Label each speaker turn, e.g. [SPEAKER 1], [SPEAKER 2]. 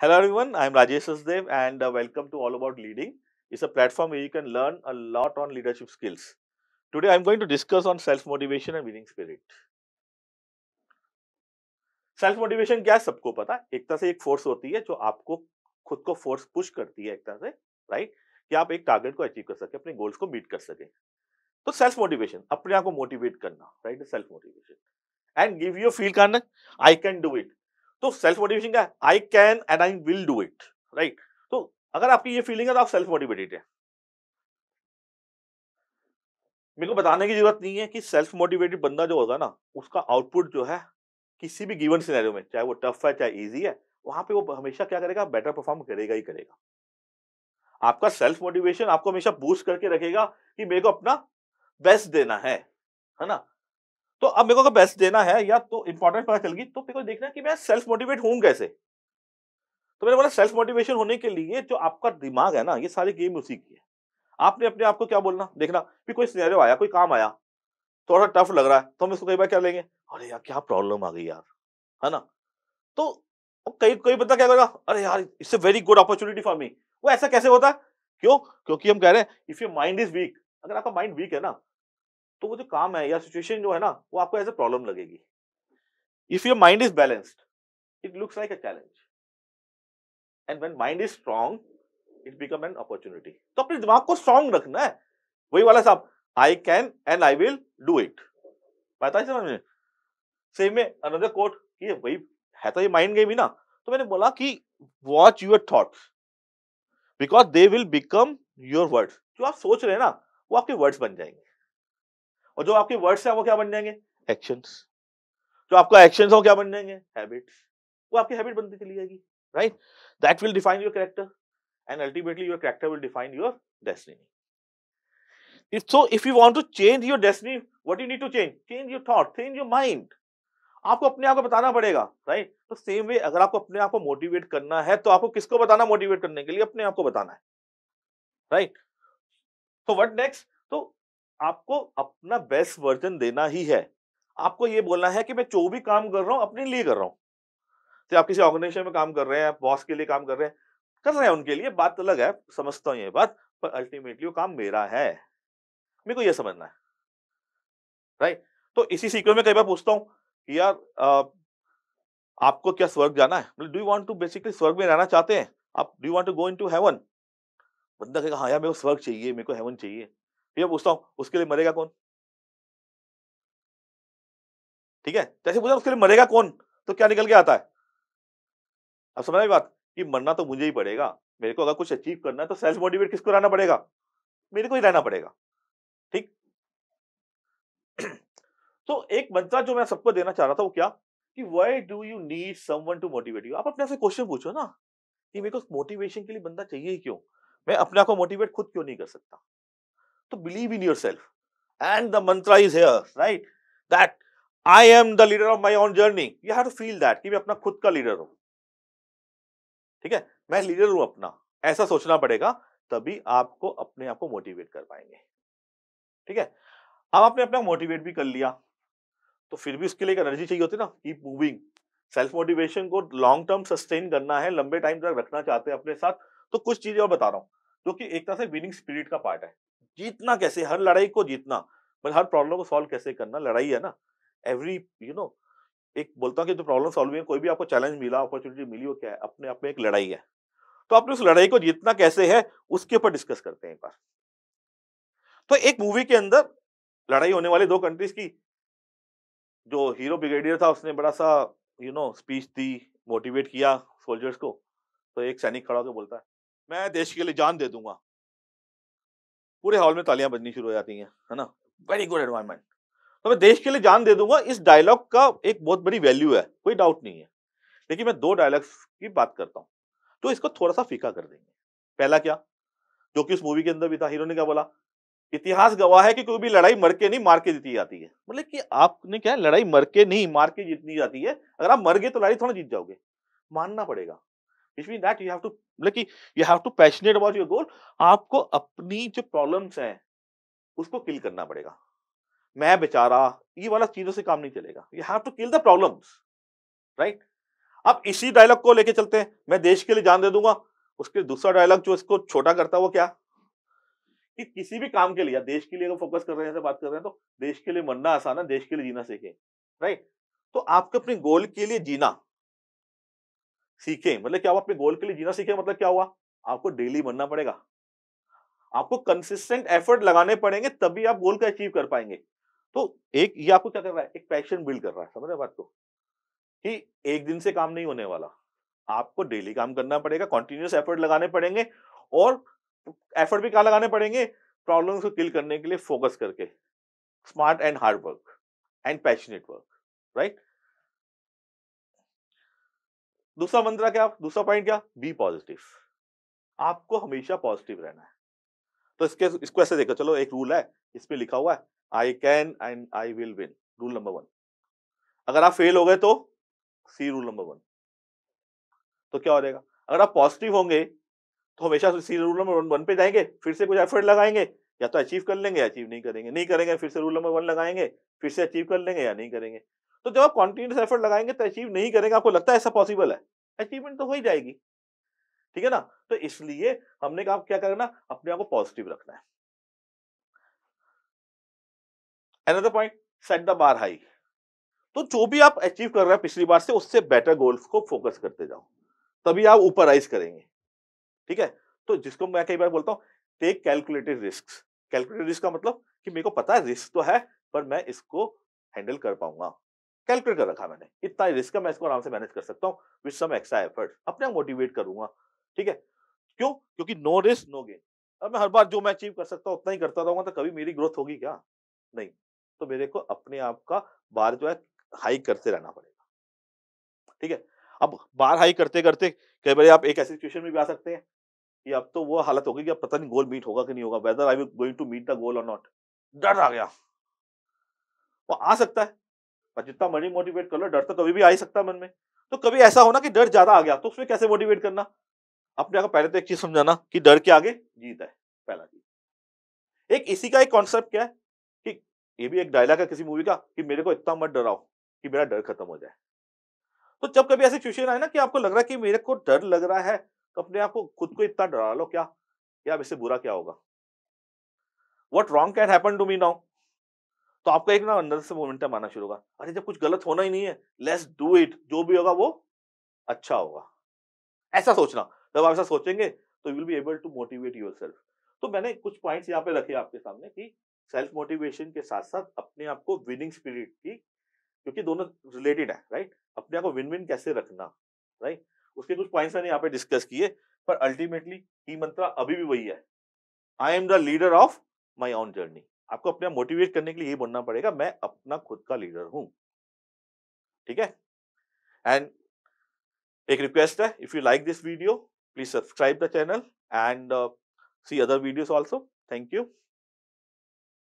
[SPEAKER 1] Hello everyone, I am Rajesh Sasdev and welcome to All About Leading. It's a platform where you can learn a lot on leadership skills. Today I am going to discuss on self-motivation and winning spirit. Self motivation क्या है सबको पता है, एक तरह से एक force होती है जो आपको खुद को फोर्स पुश करती है एक तरह से, राइट, कि आप एक टारगेट को अचीव कर सके, अपने गोल्स को मीट कर सके। तो सेल्फ मोटिवेशन अपने आप को मोटिवेट करना, right, self motivation and give you feel करना आई कैन डू इट। तो सेल्फ मोटिवेशन क्या है? I can and I will do it, right. तो अगर आपकी ये फीलिंग है तो आप सेल्फ मोटिवेटेड है। मेरे को बताने की जरूरत नहीं है कि सेल्फ मोटिवेटेड बंदा जो होगा ना, उसका आउटपुट जो है किसी भी गिवन सिनेरियो में, चाहे वो टफ है चाहे इजी है, वहां पे वो हमेशा क्या करेगा? बेटर परफॉर्म करेगा ही करेगा। आपका सेल्फ मोटिवेशन आपको हमेशा बूस्ट करके रखेगा कि मेरे को अपना बेस्ट देना है ना। तो अब मेरे को अगर बेस्ट देना है या तो इंपॉर्टेंट पता चल गई, तो मेरे को देखना है कि मैं सेल्फ मोटिवेट हूं कैसे। तो मैंने बोला सेल्फ मोटिवेशन होने के लिए जो आपका दिमाग है ना, ये सारी गेम उसी की है। आपने अपने आप को क्या बोलना, देखना कि कोई सिनेरियो आया, कोई काम आया, थोड़ा टफ लग रहा है, तो हम इसको कई बार क्या लेंगे, अरे यार क्या प्रॉब्लम आ गई यार, है ना। तो अब कई कोई बंदा क्या करेगा, अरे यार it's a very good opportunity for me. वो ऐसा कैसे होता है? क्यों? क्योंकि हम कह रहे हैं if your mind is weak, अगर आपका माइंड वीक है ना, तो वो जो काम है या सिचुएशन जो है ना, वो आपको एज ए प्रॉब्लम लगेगी। If your mind is balanced, it looks like a challenge, and when mind is strong it become an opportunity. तो अपने दिमाग को स्ट्रांग रखना है। वही वाला साहब, I can and I will do it. पता है समझ में? सेम में अनदर कोट, ये वही है, तो ये माइंड गेम ही ना। तो मैंने बोला कि watch your thoughts because they will become your words. जो आप सोच रहे हैं ना, वो आपके वर्ड्स बन जाएंगे, और जो आपके वर्ड्स हैं वो क्या बन जाएंगे? एक्शंस। जो आपका एक्शंस हो क्या बन जाएंगे? हैबिट्स। वो आपकी हैबिट बनती चली जाएगी, right. That will define your character and ultimately your character will define your destiny. If you want to change your destiny, what you need to change? Change your thought, change your mind. आपको अपने आप को बताना पड़ेगा, right. तो same way अगर आपको अपने आप को मोटिवेट करना है, तो आपको किसको बताना? मोटिवेट करने के लिए अपने आप को बताना है, राइट। तो व्हाट नेक्स्ट? तो आपको अपना बेस्ट वर्जन देना ही है। आपको ये बोलना है कि मैं जो भी काम कर रहा हूं अपने लिए कर रहा हूं। तो आप किसी ऑर्गेनाइजेशन में काम कर रहे हैं, बॉस के लिए काम कर रहे हैं उनके लिए, बात अलग है, समझता हूं ये बात, पर अल्टीमेटली वो काम मेरा है। मेरे को ये समझना है, राइट। तो इसी सीक्वेंस में कई बार पूछता हूँ कि यार आपको क्या स्वर्ग जाना है? मतलब do you want to basically स्वर्ग में रहना चाहते हैं आप? Do you want to go into heaven? बंदा कहेगा हाँ यार मेरे को स्वर्ग चाहिए, मेरे को हेवन चाहिए। फिर मैं पूछता हूँ उसके लिए मरेगा कौन? ठीक है, जैसे पूछा उसके लिए मरेगा कौन, तो क्या निकल के आता है? अब समझ आई बात, कि मरना तो मुझे ही पड़ेगा। मेरे को अगर कुछ अचीव करना है तो सेल्फ मोटिवेट किसको रहना पड़ेगा? मेरे को ही रहना पड़ेगा, ठीक। तो एक मंत्र जो मैं सबको देना चाह रहा था वो क्या, कि why do you need someone to motivate you. आप अपने आप से क्वेश्चन पूछो ना, कि मेरे को मोटिवेशन के लिए बंदा चाहिए ही क्यों? मैं अपने आप को मोटिवेट खुद क्यों नहीं कर सकता? तो believe in yourself and the mantra is here, right, that I am the leader of my own journey. You have to feel that कि मैं अपना खुद का लीडर हूं, ठीक है, मैं लीडर हूं अपना। ऐसा सोचना पड़ेगा, तभी आपको अपने आप को मोटिवेट कर पाएंगे, ठीक है। अब आपने अपना मोटिवेट भी कर लिया, तो फिर भी उसके लिए एक एनर्जी चाहिए होती है ना, कीप मूविंग। सेल्फ मोटिवेशन को लॉन्ग टर्म सस्टेन करना है, लंबे टाइम तक रखना चाहते हैं अपने साथ, तो कुछ चीजें और बता रहा हूं, जो कि एक तरह से विनिंग स्पिरिट का पार्ट है। जीतना कैसे, हर लड़ाई को जीतना, मतलब हर प्रॉब्लम को सॉल्व कैसे करना, लड़ाई है ना। एवरी यू नो एक बोलता हूं कि जो प्रॉब्लम सॉल्विंग, कोई भी आपको चैलेंज मिला, अपॉर्चुनिटी मिली, वो क्या है? अपने आप में एक लड़ाई है। तो आपने उस लड़ाई को जीतना कैसे है, उसके ऊपर डिस्कस करते हैं एक बार। तो एक मूवी के अंदर लड़ाई होने वाली दो कंट्रीज की। जो हीरो ब्रिगेडियर था उसने बड़ा सा स्पीच दी, मोटिवेट किया सोल्जर्स को। तो एक सैनिक खड़ा होकर बोलता है, मैं देश के लिए जान दे दूंगा। पूरे हॉल में तालियां बजनी शुरू हो जाती हैं, है ना। Very good environment. तो मैं देश के लिए जान दे दूंगा, इस डायलॉग का एक बहुत बड़ी वैल्यू है, कोई डाउट नहीं है। लेकिन मैं दो डायलॉग्स की बात करता हूँ, तो इसको थोड़ा सा फीका कर देंगे। पहला क्या, जो कि उस मूवी के अंदर भी था, हीरो ने क्या बोला, इतिहास गवाह है कि कोई भी लड़ाई मर के नहीं मार के जीती जाती है। मतलब कि आपने क्या, लड़ाई मर के नहीं मार के जीतनी जाती है। अगर आप मर गए तो लड़ाई थोड़ा जीत जाओगे, मानना पड़ेगा। Which means that you have to, मतलब कि you have to passionate about your goal। आपको अपनी जो प्रॉब्लम्स हैं उसको किल करना पड़ेगा। मैं बेचारा, ये वाला चीजों से काम नहीं चलेगा। You have to kill the problems, right? अब इसी डायलॉग को लेके चलते हैं, मैं देश के लिए जान दे दूंगा। उसके दूसरा डायलॉग जो इसको छोटा करता है वो क्या, कि किसी भी काम के लिए या देश के लिए अगर फोकस कर रहे हैं, ऐसे बात कर रहे हैं, तो देश के लिए मरना आसान है, देश के लिए जीना सीखें, राइट। तो आपको अपने गोल के लिए जीना सीखें, मतलब क्या हुआ, अपने गोल के लिए जीना सीखें मतलब क्या हुआ, आपको डेली मरना पड़ेगा, आपको कंसिस्टेंट एफर्ट लगाने पड़ेंगे, तभी आप गोल को अचीव कर पाएंगे। तो एक ये आपको क्या कर रहा है, एक पैशन बिल्ड कर रहा है, समझ रहे बात को, कि एक दिन से काम नहीं होने वाला, आपको डेली काम करना पड़ेगा, कंटीन्यूअस एफर्ट लगाने पड़ेंगे, और एफर्ट भी कहाँ लगाने पड़ेंगे, प्रॉब्लम्स को किल करने के लिए फोकस करके, smart and hard work and passionate work, right. दूसरा मंत्र क्या, दूसरा पॉइंट क्या, बी पॉजिटिव, आपको हमेशा पॉजिटिव रहना है। तो इसको ऐसे देखो, चलो एक रूल है, इसमें लिखा हुआ है, I can and I will win, rule number 1। अगर आप फेल हो गए तो सी रूल नंबर 1, तो क्या हो जाएगा, अगर आप पॉजिटिव होंगे तो हमेशा सी रूल नंबर 1 पे जाएंगे, फिर से कुछ एफर्ट लगाएंगे, या तो अचीव कर लेंगे, अचीव नहीं करेंगे, नहीं करेंगे फिर से रूल नंबर 1 लगाएंगे, फिर से अचीव कर लेंगे या नहीं करेंगे। तो जब आप कंटीन्यूअस एफर्ट लगाएंगे तो अचीव नहीं करेंगे, आपको लगता है ऐसा पॉसिबल है, अचीवमेंट तो हो ही जाएगी, ठीक है ना। तो इसलिए हमने कहा क्या करना, अपने आप को पॉजिटिव रखना है। Another point, set the bar high, तो जो भी आप अचीव कर रहे हैं पिछली बार से, उससे बेटर गोल्स को फोकस करते जाओ, तभी आप ऊपर राइज करेंगे, ठीक है। तो जिसको मैं कई बार बोलता हूँ, take calculated risk. Calculated risk का मतलब कि मेरे को पता है रिस्क तो है, पर मैं इसको हैंडल कर पाऊंगा, कैलकुलेट कर रखा मैंने, इतना रिस्क है, मैं इसको आराम से मैनेज कर सकता हूँ विद सम एक्स्ट्रा एफर्ट, अपने आप मोटिवेट करूंगा, ठीक है। क्यों, क्योंकि नो रिस्क नो गेन। अब मैं हर बार जो मैं अचीव कर सकता हूँ उतना ही करता रहूंगा, तो कभी मेरी ग्रोथ होगी क्या, नहीं। तो मेरे को अपने आप का बार जो है हाई करते रहना पड़ेगा, ठीक है। अब बार हाई करते करते कई बार आप एक ऐसी सिचुएशन में भी आ सकते हैं कि अब तो वो हालत होगी कि अब पता नहीं गोल मीट होगा कि नहीं होगा, whether I will going to meet the goal और नॉट, डर आ गया, वो आ सकता है, पर जितना मर्जी मोटिवेट कर लो, डर तो कभी भी आ ही सकता है मन में। तो कभी ऐसा हो ना कि डर ज्यादा आ गया, तो उसमें कैसे मोटिवेट करना, अपने आप को पहले तो एक चीज समझाना कि डर के आगे जीत है, पहला चीज। एक इसी का एक कॉन्सेप्ट क्या है, कि ये भी एक डायलॉग है किसी मूवी का, कि मेरे को इतना मत डराओ कि मेरा डर खत्म हो जाए। तो जब कभी ऐसी सिचुएशन आए ना कि आपको लग रहा है कि मेरे को डर लग रहा है, तो अपने आप को खुद को इतना डरा लो क्या, कि अब इससे बुरा क्या होगा, what wrong can happen to me now. तो आपका एक ना अंदर से मोमेंटम आना शुरू होगा, अरे जब कुछ गलत होना ही नहीं है, लेट्स डू इट, जो भी होगा वो अच्छा होगा, ऐसा सोचना। जब आप ऐसा सोचेंगे तो you will be able to motivate yourself. तो मैंने कुछ पॉइंट्स यहाँ पे रखे आपके सामने, कि सेल्फ मोटिवेशन के साथ साथ अपने आप को विनिंग स्पिरिट की, क्योंकि दोनों रिलेटेड है, राइट। अपने आप को विन विन कैसे रखना, राइट। उसके कुछ पॉइंट्स मैंने यहाँ पे डिस्कस किए, पर अल्टीमेटली की मंत्र अभी भी वही है, आई am the leader of my own journey. आपको अपने मोटिवेट करने के लिए ये बनना पड़ेगा, मैं अपना खुद का लीडर हूं, ठीक है। एंड एक रिक्वेस्ट है, if you like this video, please subscribe the channel and see other videos also. Thank you.